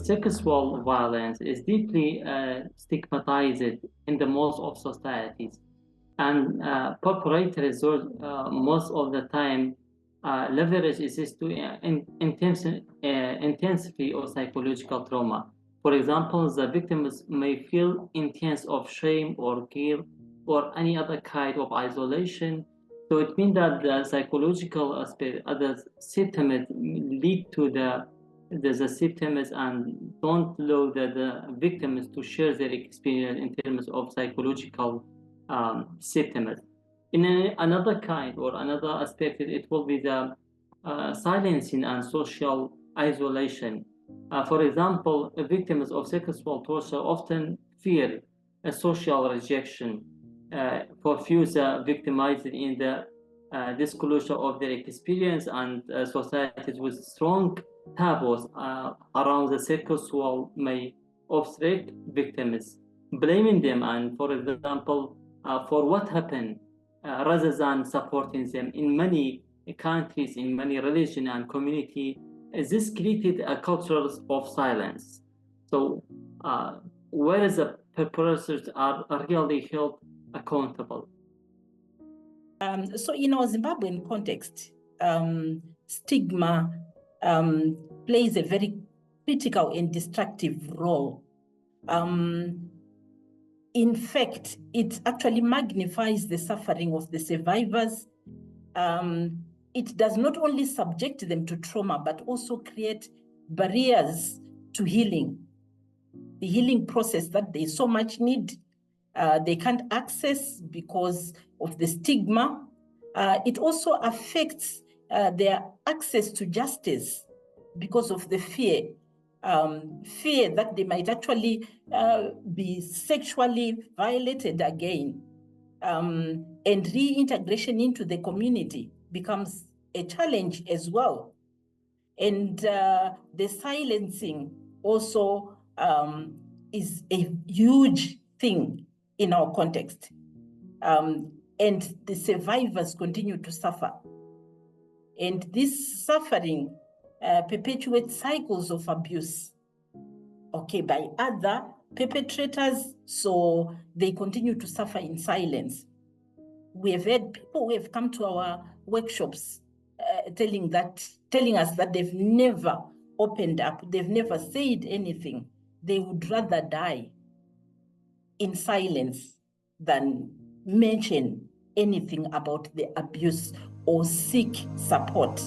sexual violence is deeply stigmatized in the most of societies, and perpetrators most of the time leverage this to intensity or psychological trauma. For example, the victims may feel intense of shame or guilt or any other kind of isolation. So it means that the psychological aspect, the symptoms lead to the symptoms and don't allow the victims to share their experience in terms of psychological symptoms. In another kind or another aspect, it will be the silencing and social isolation. For example, victims of sexual torture often fear a social rejection, for few victimized in the disclosure of their experience, and societies with strong taboos around the sexual may obstruct victims, blaming them and, for example, for what happened, rather than supporting them. In many countries, in many religion and community, this created a culture of silence. So, whereas the perpetrators are really held accountable. So in our Zimbabwean context, stigma plays a very critical and destructive role. In fact, it actually magnifies the suffering of the survivors. It does not only subject them to trauma, but also create barriers to healing, the healing process that they so much need. They can't access because of the stigma. It also affects their access to justice because of the fear that they might actually be sexually violated again. And reintegration into the community becomes a challenge as well. And the silencing also is a huge thing in our context. And the survivors continue to suffer. And this suffering perpetuates cycles of abuse, by other perpetrators, so they continue to suffer in silence. We have had people who have come to our workshops telling us that they've never opened up, they've never said anything. They would rather die in silence than mention anything about the abuse or seek support.